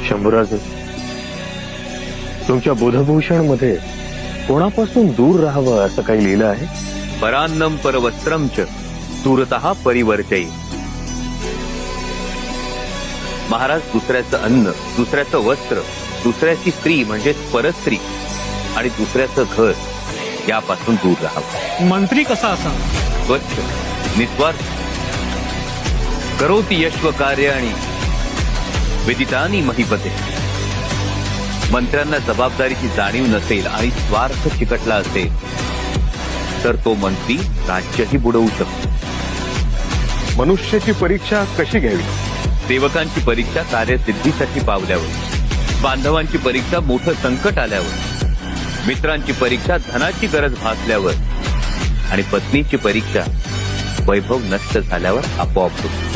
शंभूराज, तुमच्या बुधभूषण मध्ये कोणापासून दूर राहावं असं काही लिहिलं आहे? परान्नम परवस्त्रम च दूरतः परिवर्तय. महाराज, दुसऱ्याचं अन्न, दुसऱ्याचं वस्त्र, दुसऱ्याची स्त्री म्हणजे परस्त्री आणि दुसऱ्याचं घर यापासून दूर राहावं. मंत्री कसा असावा? स्वच्छ, निस्वार्थ, करोति यश्व कार्य आणि विदितानी महीपते. मंत्र्यांना जबाबदारीची जाणीव नसेल आणि स्वार्थ चिकटला असेल तर तो मंत्री राज्यही बुडवू शकतो. मनुष्याची परीक्षा कशी घ्यावी? सेवकांची परीक्षा कार्यसिद्धीसाठी पावल्यावर, बांधवांची परीक्षा मोठं संकट आल्यावर, मित्रांची परीक्षा धनाची गरज भासल्यावर आणि पत्नीची परीक्षा वैभव नष्ट झाल्यावर आपोआप होते.